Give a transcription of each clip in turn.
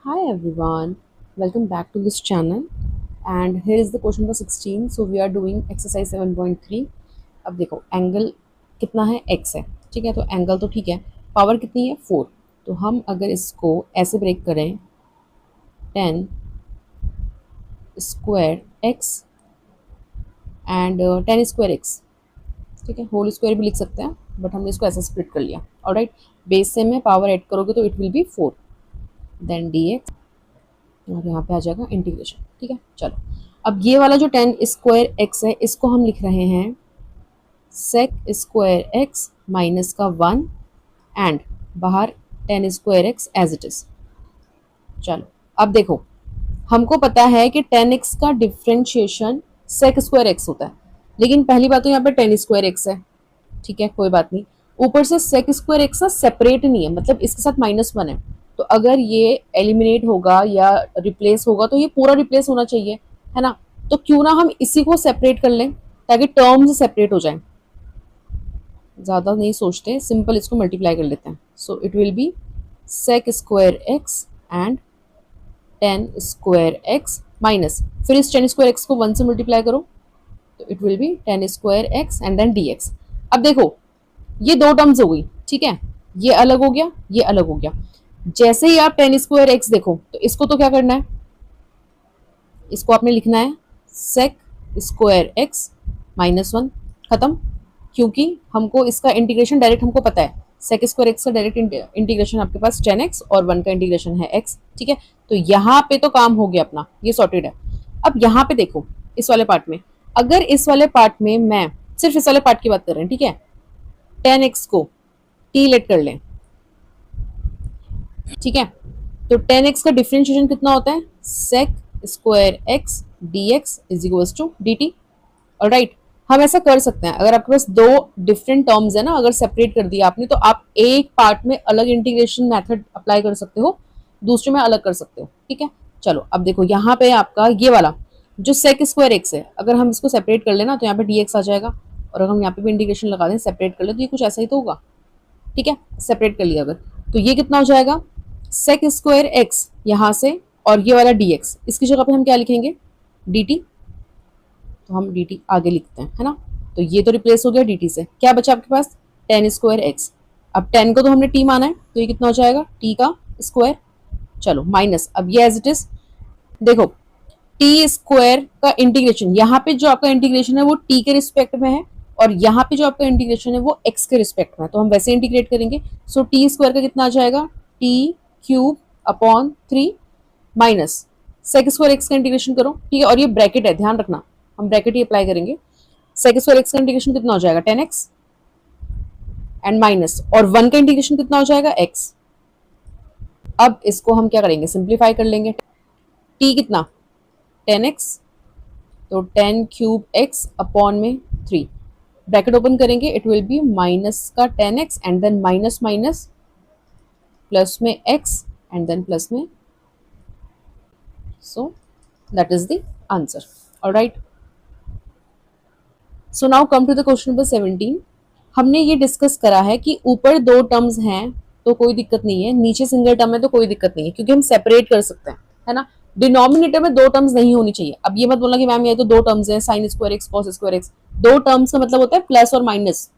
Hi everyone, welcome back to this channel and here is the question number 16. So we are doing exercise 7.3. अब देखो angle कितना है x है, ठीक है। तो एंगल तो ठीक है, पावर कितनी है 4। तो हम अगर इसको ऐसे ब्रेक करें 10 square x and 10 square x, ठीक है। होल स्क्वायर भी लिख सकते हैं बट हमने इसको ऐसे स्प्लिट कर लिया। ऑलराइट, बेस से में पावर ऐड करोगे तो it will be 4 then dx और यहाँ पे आ जाएगा इंटीग्रेशन, ठीक है। चलो अब ये वाला जो 10 स्क्वायर एक्स है इसको हम लिख रहे हैं सेक स्क्वायर एक्स माइनस का 1 एंड बाहर 10 square x as it is. चलो अब देखो, हमको पता है कि 10x का डिफ्रेंशिएशन सेक स्क्वायर एक्स होता है, लेकिन पहली बात तो यहाँ पे 10 स्क्वायर एक्स है, ठीक है, कोई बात नहीं। ऊपर से सेक स्क्वायर एक्स का सेपरेट नहीं है, मतलब इसके साथ -1 है। तो अगर ये एलिमिनेट होगा या रिप्लेस होगा तो ये पूरा रिप्लेस होना चाहिए, है ना। तो क्यों ना हम इसी को सेपरेट कर लें ताकि टर्म्स सेपरेट हो जाएं। ज़्यादा नहीं सोचते, सिंपल इसको मल्टीप्लाई कर लेते हैं। So it will be sec square x and 10 square x minus, फिर इस 10 स्क्वायर एक्स को 1 से मल्टीप्लाई करो तो it will be 10 square x and then d x. अब देखो ये दो टर्म्स हो गई, ठीक है, ये अलग हो गया, ये अलग हो गया। जैसे ही आप 10 स्क्वायर एक्स देखो तो इसको तो क्या करना है, इसको आपने लिखना है सेक स्क्वायर एक्स -1, खत्म। क्योंकि हमको इसका इंटीग्रेशन डायरेक्ट हमको पता है, सेक स्क्वायर एक्स का डायरेक्ट इंटीग्रेशन आपके पास 10x और 1 का इंटीग्रेशन है x, ठीक है। तो यहाँ पे तो काम हो गया अपना, ये सॉर्टेड है। अब यहाँ पे देखो इस वाले पार्ट में, अगर इस वाले पार्ट में मैं सिर्फ इस वाले पार्ट की बात कर रहे हैं, ठीक है, 10x को t लेट कर लें, ठीक है। तो 10x का डिफरेंशिएशन कितना होता है, sec square x d x is equals to d t. Alright, हम ऐसा कर सकते हैं, अगर आपके पास दो डिफरेंट टर्म्स है ना, अगर सेपरेट कर दिया आपने तो आप एक पार्ट में अलग इंटीग्रेशन मेथड अप्लाई कर सकते हो, दूसरे में अलग कर सकते हो, ठीक है। चलो अब देखो यहाँ पे आपका ये वाला जो सेक स्क्वायर एक्स है, अगर हम इसको सेपरेट कर लेना तो यहाँ पे डी एक्स आ जाएगा, और अगर हम यहाँ पे भी इंटीग्रेशन लगा दें सेपरेट कर ले तो ये कुछ ऐसा ही तो होगा, ठीक है। सेपरेट कर लिया अगर तो ये कितना हो जाएगा, सेक स्क्वायर एक्स यहाँ से और ये वाला डी एक्स, इसकी जगह पे हम क्या लिखेंगे डी टी। तो हम dt आगे लिखते हैं, है ना। तो ये तो रिप्लेस हो गया dt से, क्या बचा आपके पास 10 स्क्वायर एक्स। अब 10 को तो हमने t माना है तो ये कितना हो जाएगा t का स्क्वायर। चलो माइनस, अब ये एज इट इज देखो t स्क्वायर का इंटीग्रेशन, यहाँ पे जो आपका इंटीग्रेशन है वो t के रिस्पेक्ट में है और यहाँ पे जो आपका इंटीग्रेशन है वो x के रिस्पेक्ट में है, तो हम वैसे इंटीग्रेट करेंगे। सो t स्क्वायर का कितना आ जाएगा t cube upon 3 minus sec square x का इंटीग्रेशन करो, ठीक है। और ये ब्रैकेट है, ध्यान रखना हम ब्रैकेट ही अप्लाई करेंगे। सेक स्क्वायर एक्स का इंटीग्रेशन कितना हो जाएगा 10x एंड माइनस, और 1 का इंटीग्रेशन कितना हो जाएगा x। अब इसको हम क्या करेंगे, सिंप्लीफाई कर लेंगे। t कितना 10x, तो 10 क्यूब x अपॉन में 3, ब्रैकेट ओपन करेंगे, इट विल बी माइनस का 10x and then minus minus plus में x एंड देन प्लस में, so that is the answer. Alright, so now come to the question number 17। हमने ये discuss करा है कि ऊपर दो टर्म्स हैं तो कोई दिक्कत नहीं है, नीचे सिंगल टर्म है तो कोई दिक्कत नहीं है, क्योंकि हम सेपरेट कर सकते हैं, है ना। डिनोमिनेटर में दो टर्म्स नहीं होनी चाहिए। अब ये मत बोलना कि मैम ये तो दो टर्म्स हैं, sign square x cos square x. दो टर्म्स का मतलब होता है प्लस और माइनस,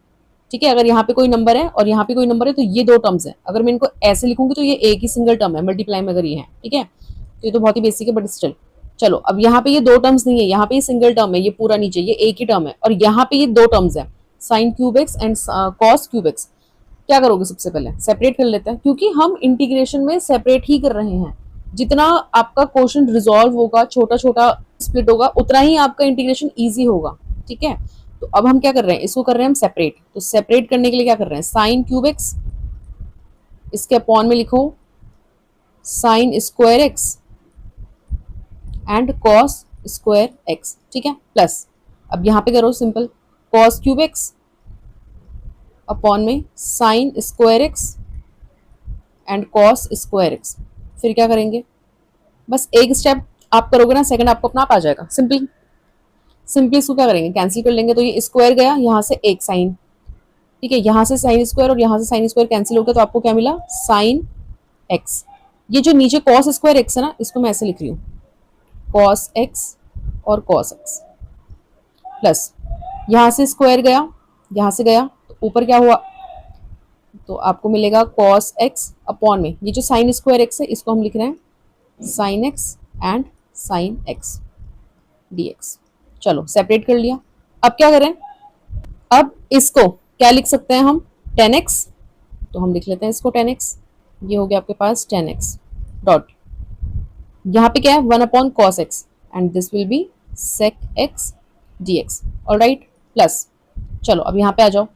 ठीक है। अगर यहाँ पे कोई नंबर है और यहाँ पे कोई नंबर है तो ये दो टर्म्स है। अगर मैं इनको ऐसे लिखूंगी तो ये एक ही सिंगल टर्म है, मल्टीप्लाई में अगर ये है, ठीक है। तो ये तो बहुत ही बेसिक है बट स्टिल। चलो अब यहाँ पे ये दो टर्म्स नहीं है, यहाँ पे ये सिंगल टर्म है, ये पूरा नीचे ये एक ही टर्म है, और यहाँ पे ये दो टर्म्स है sign cube x and cos cube x. क्या करोगे, सबसे पहले सेपरेट कर लेते हैं, क्योंकि हम इंटीग्रेशन में सेपरेट ही कर रहे हैं। जितना आपका क्वेश्चन रिजॉल्व होगा, छोटा छोटा स्प्लिट होगा, उतना ही आपका इंटीग्रेशन ईजी होगा, ठीक है। तो अब हम क्या कर रहे हैं, इसको कर रहे हैं हम सेपरेट। तो सेपरेट करने के लिए क्या कर रहे हैं, साइन क्यूब एक्स, इसके अपॉन में लिखो sine square x and cos square x, ठीक है, प्लस अब यहाँ पे करो simple cos cube x upon में sine square x and cos square x. फिर क्या करेंगे, बस एक स्टेप आप करोगे ना, सेकंड आपको अपना आप आ जाएगा। सिंपली इसको क्या करेंगे, कैंसिल कर लेंगे। तो ये स्क्वायर गया, यहाँ से एक साइन, ठीक है, यहाँ से साइन स्क्वायर और यहाँ से साइन स्क्वायर कैंसिल हो गया, तो आपको क्या मिला साइन एक्स। ये जो नीचे cos स्क्वायर एक्स है ना, इसको मैं ऐसे लिख रही हूँ, cos एक्स और cos एक्स प्लस यहाँ से स्क्वायर गया, यहाँ से गया, तो ऊपर क्या हुआ, तो आपको मिलेगा cos एक्स अपॉन में ये जो साइन स्क्वायर एक्स है इसको हम लिख रहे हैं sine x and sine x dx। चलो सेपरेट कर लिया। अब क्या करें, अब इसको क्या लिख सकते हैं हम, tan x, तो हम लिख लेते हैं इसको tan x। ये हो गया आपके पास tan x डॉट, यहाँ पे क्या है 1 upon cos x and this will be sec x dx। Alright, plus चलो अब यहाँ पे आ जाओ,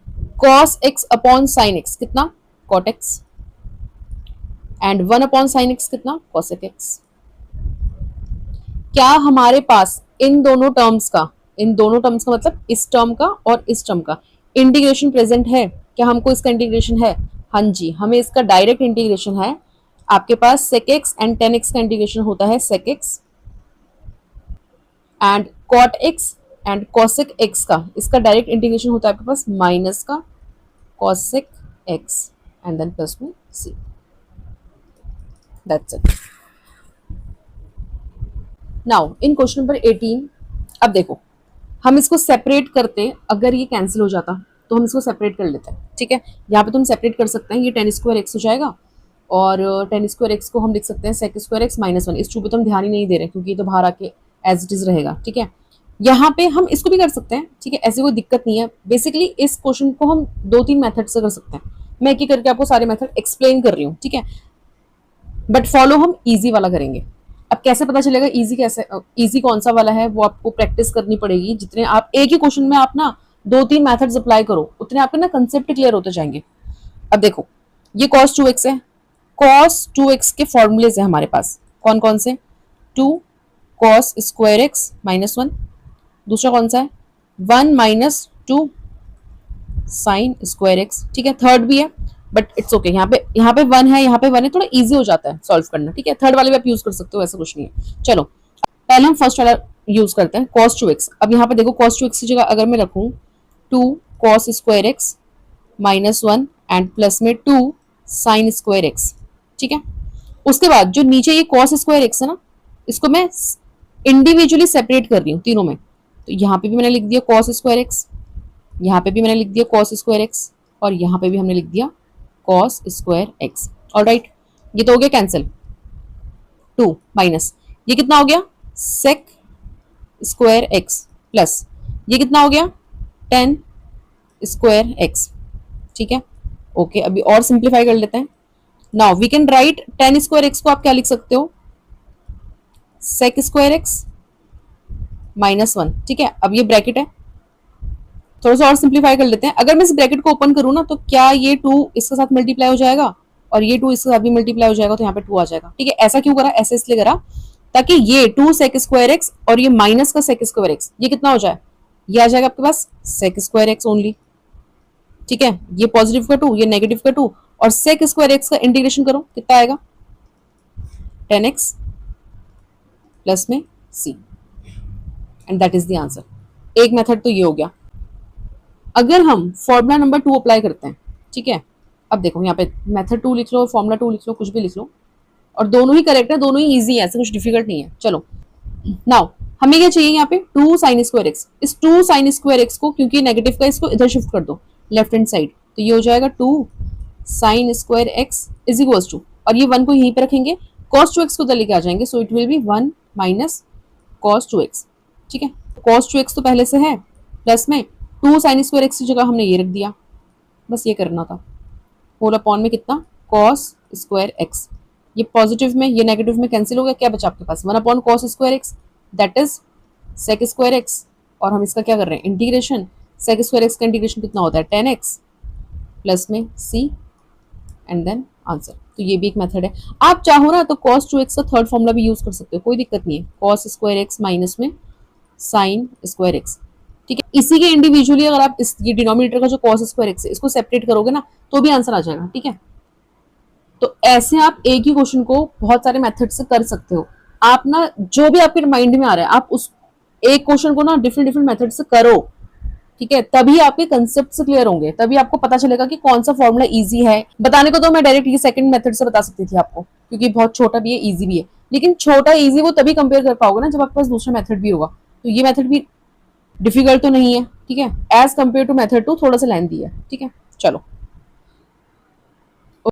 cos x upon sin x कितना, cot x and 1 upon sin x कितना, cosec x। क्या हमारे पास इन दोनों टर्म्स का, इन दोनों टर्म्स का मतलब इस टर्म का और इस टर्म का इंटीग्रेशन प्रेजेंट है, क्या हमको इसका इंटीग्रेशन है, हाँ जी हमें इसका डायरेक्ट इंटीग्रेशन है। आपके पास sec x and tan x का इंटीग्रेशन होता है sec x and cot x and cosec x का, इसका डायरेक्ट इंटीग्रेशन होता है आपके पास माइनस का cosec x and then plus में c। That's it. Now in question number 18, अब देखो हम इसको सेपरेट करते, अगर ये कैंसिल हो जाता तो हम इसको सेपरेट कर लेते हैं, ठीक है। यहाँ पे तुम सेपरेट कर सकते हैं, ये tan स्क्वायर एक्स हो जाएगा और tan स्क्वायर एक्स को हम लिख सकते हैं sec स्क्वायर एक्स माइनस 1। इस चू पे तो हम ध्यान ही नहीं दे रहे क्योंकि ये तो बाहर आके एज इट इज रहेगा, ठीक है। यहाँ पे हम इसको भी कर सकते हैं, ठीक है, ऐसी कोई दिक्कत नहीं है। बेसिकली इस क्वेश्चन को हम 2-3 मेथड से कर सकते हैं, मैं एक एक करके आपको सारे मेथड एक्सप्लेन कर रही हूँ, ठीक है, बट फॉलो हम इजी वाला करेंगे। अब कैसे पता चलेगा इजी कैसे, इजी कौन सा वाला है, वो आपको प्रैक्टिस करनी पड़ेगी। जितने आप एक ही क्वेश्चन में आप ना 2-3 मेथड्स अप्लाई करो, उतने आपके ना कंसेप्ट क्लियर होते जाएंगे। अब देखो ये cos 2x है, cos 2x के फॉर्मूलेज है हमारे पास, कौन कौन से, 2 cos स्क्वायर एक्स माइनस 1, दूसरा कौन सा है 1 माइनस 2 साइन स्क्वायर एक्स, ठीक है। थर्ड भी है बट इट्स ओके, यहाँ पे 1 है, यहाँ पे 1 है, थोड़ा इजी हो जाता है सॉल्व करना, ठीक है। थर्ड वाले भी आप यूज कर सकते हो, ऐसा कुछ नहीं है। चलो पहले हम फर्स्ट वाला यूज करते हैं cos 2x। अब यहाँ पे देखो cos 2x की जगह अगर मैं रखूँ 2 cos square x minus 1 and plus में 2 साइन स्क्वायर एक्स, ठीक है। उसके बाद जो नीचे ये cos स्क्वायर एक्स है ना, इसको मैं इंडिविजुअली सेपरेट कर रही हूँ तीनों में, तो यहाँ पे भी मैंने लिख दिया cos स्क्वायर एक्स, यहाँ पे भी मैंने लिख दिया cos स्क्वायर एक्स और यहाँ पे भी हमने लिख दिया cos स्क्वायर एक्स। ऑलराइट, ये तो हो गया कैंसिल, 2 माइनस ये कितना हो गया sec स्क्वायर एक्स प्लस ये कितना हो गया tan स्क्वायर एक्स, ठीक है। ओके, अभी और सिंप्लीफाई कर लेते हैं। Now we can write tan square x को आप क्या लिख सकते हो, sec स्क्वायर एक्स माइनस 1, ठीक है। अब ये ब्रैकेट है, थोड़ा सा और सिंप्लीफाई कर लेते हैं। अगर मैं इस ब्रैकेट को ओपन करूँ ना तो क्या ये 2 इसके साथ मल्टीप्लाई हो जाएगा और ये 2 इसके साथ भी मल्टीप्लाई हो जाएगा, तो यहाँ पे 2 आ जाएगा, ठीक है। ऐसा क्यों करा, ऐसे इसलिए करा ताकि ये 2 sec स्क्वायर एक्स और ये माइनस का sec स्क्वायर एक्स ये कितना हो जाए, ये आ जाएगा आपके पास sec स्क्वायर एक्स ओनली, ठीक है। ये पॉजिटिव का 2, ये नेगेटिव का 2 और sec स्क्वायर एक्स का इंटीग्रेशन करो कितना आएगा tan x प्लस में c and that is the answer. एक मेथड तो ये हो गया। अगर हम फॉर्मूला नंबर 2 अप्लाई करते हैं, ठीक है, अब देखो यहाँ पे मेथड 2 लिख लो, फॉर्मूला 2 लिख लो, कुछ भी लिख लो, और दोनों ही करेक्ट है, दोनों ही इजी है, ऐसा कुछ डिफिकल्ट नहीं है। चलो नाउ हमें क्या चाहिए यहाँ पे 2 साइन स्क्वायर एक्स, इस 2 साइन स्क्वायर एक्स को क्योंकि नेगेटिव का इसको इधर शिफ्ट कर दो लेफ्ट हैंड साइड, तो ये हो जाएगा 2 sine square x is equals to, और ये 1 को यहीं पे रखेंगे, cos 2x को उधर लेके आ जाएंगे, सो it will B 1 minus cos 2x, ठीक है। cos 2x तो पहले से है, प्लस में 2 साइन स्क्वायर एक्स की जगह हमने ये रख दिया, बस ये करना था, होल अपॉन में कितना cos स्क्वायर एक्स, ये पॉजिटिव में ये नेगेटिव में कैंसिल हो गया, क्या बचा आपके पास 1 upon cos square x that is sec square x, और हम इसका क्या कर रहे हैं इंटीग्रेशन, sec स्क्वायर एक्स का इंटीग्रेशन कितना होता है tan x प्लस में c एंड देन आंसर। तो ये भी एक मेथड है। आप चाहो ना तो cos 2x का थर्ड फॉर्मूला भी यूज कर सकते हो, कोई दिक्कत नहीं है, cos स्क्वायर एक्स माइनस में sin स्क्वायर एक्स, ठीक है। इसी के इंडिविजुअली अगर आप इस ये डिनोमिनेटर का जो cos स्क्वायर एक्स है इसको सेपरेट करोगे ना तो भी आंसर आ जाएगा, ठीक है। तो ऐसे आप एक ही क्वेश्चन को बहुत सारे मेथड से कर सकते हो। आप ना जो भी आपके माइंड में आ रहा है आप उस एक क्वेश्चन को ना डिफरेंट डिफरेंट मेथड से करो, ठीक है, तभी आपके कंसेप्ट क्लियर होंगे, तभी आपको पता चलेगा कि कौन सा फॉर्मूला इजी है। बताने को तो मैं डायरेक्ट ये सेकंड मेथड से बता सकती थी आपको, क्योंकि बहुत छोटा भी है, इजी भी है, लेकिन छोटा इजी वो तभी कंपेयर कर पाओगे ना जब आपके पास दूसरा मेथड भी होगा। तो ये मेथड भी डिफिकल्ट तो नहीं है, ठीक है, as compare to method two थोड़ा सा लेंथी है, ठीक है। चलो